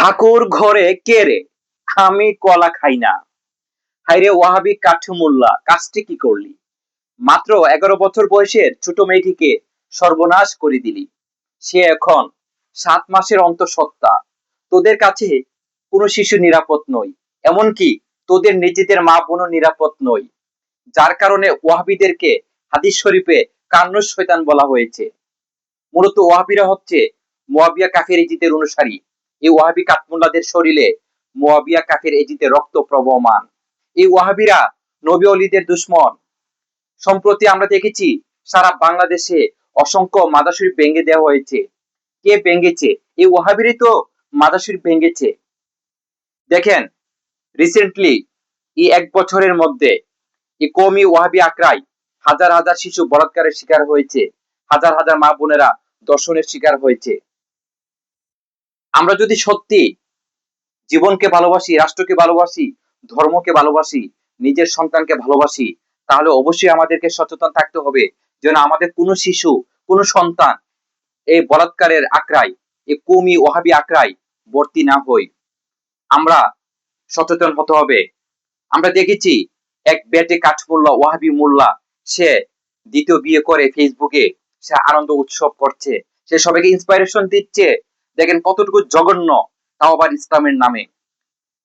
ঠাকুর ঘরে কে রে? আমি কলা খাই না। হাইরে ওয়াহাবি কাঠমোল্লা, কাজটি কি করলি? মাত্র 11 বছর বয়সের ছোট মেয়েটিকে সর্বনাশ করে দিলি। সে এখন 7 মাসের অন্তঃসত্ত্বা। তোদের কাছে কোনো শিশু নিরাপদ নয়, এমনকি তোদের নিজেদের মা বোনও নিরাপদ নয়। যার কারণে ওয়াহাবিদেরকে হাদিস শরীফে কান্ন শয়তান বলা হয়েছে। মূলত ওয়াহাবিরা হচ্ছে মুয়াবিয়া কাফের এজিদের অনুসারী। এই ওয়াহাবি কাঠমোল্লাদের শরীরে মুয়াবিয়া কাফের এজিদের রক্ত প্রবহমান। এই ওয়াহাবিরা নবী ওলিদের দুশ্মন। সম্প্রতি আমরা দেখেছি সারা বাংলাদেশে অসংখ্য মাদার শরীফ ভেঙে দেওয়া হয়েছে। কে ভেঙেছে? এই ওয়াহাবিরই তো মাদার শরীফ ভেঙেছে। দেখেন, রিসেন্টলি এই 1 বছরের মধ্যে এই কওমি ওয়াহাবি আকড়ায় হাজার হাজার শিশু বলাৎকারের শিকার হয়েছে, হাজার হাজার মা বোনেরা দর্শনের শিকার হয়েছে। আমরা যদি সত্যি জীবনকে ভালোবাসি, রাষ্ট্রকে ভালোবাসি, ধর্মকে ভালোবাসি, নিজের সন্তানকে ভালোবাসি, তাহলে অবশ্যই আমাদেরকে সচেতন থাকতে হবে যেন আমাদের কোনো শিশু, কোনো সন্তান এই বলাৎকারের আকড়ায়, এই কওমি ওয়াহাবি আকড়ায় ভর্তি না হই। আমরা সচেতন হতে হবে। আমরা দেখেছি এক বেটে কাঠমোল্লা, ওয়াহাবি মোল্লা, সে দ্বিতীয় বিয়ে করে ফেসবুকে সে আনন্দ উৎসব করছে, সে সবাইকে ইন্সপাইরেশন দিচ্ছে। দেখেন কতটুকু জঘন্য, তাও আবার ইসলামের নামে।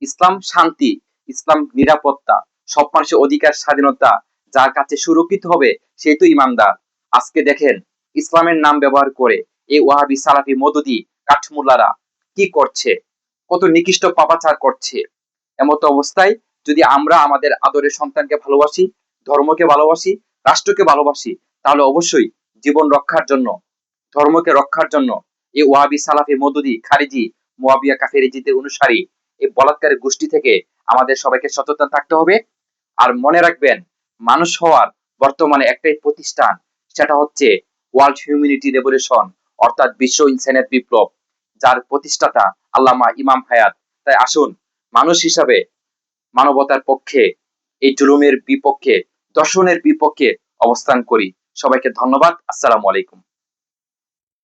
ইসলাম শান্তি, ইসলাম নিরাপত্তা, সব মানুষের অধিকার স্বাধীনতা যার কাছে সুরক্ষিত হবে সেই তো ইমানদার। আজকে দেখেন ইসলামের নাম ব্যবহার করে এই ওয়াহাবি সালাফি মদদি কাঠমোল্লারা কি করছে, কত নিকৃষ্ট পাপাচার করছে। এমত অবস্থায় যদি আমরা আমাদের আদরের সন্তানকে ভালোবাসি, ধর্মকে ভালোবাসি, রাষ্ট্রকে ভালোবাসি, তাহলে অবশ্যই জীবন রক্ষার জন্য, ধর্মকে রক্ষার জন্য এই ওয়াহাবি সালাফি মদদি খারিজি মুয়াবিয়া কাফের এজিদের অনুসারী এই বলাৎকারের গোষ্ঠী থেকে আমাদের সবাইকে সচেতন থাকতে হবে। আর মনে রাখবেন, মানুষ হওয়ার বর্তমানে একটাই প্রতিষ্ঠান, সেটা হচ্ছে ওয়ার্ল্ড হিউম্যানিটি রেভলিউশন, অর্থাৎ বিশ্ব ইনসানিয়ত বিপ্লব, যার প্রতিষ্ঠাতা আল্লামা ইমাম হায়াত। তাই আসুন মানুষ হিসাবে মানবতার পক্ষে, এই জুলুমের বিপক্ষে, দর্শনের বিপক্ষে অবস্থান করি। সবাইকে ধন্যবাদ। আসসালামু আলাইকুম।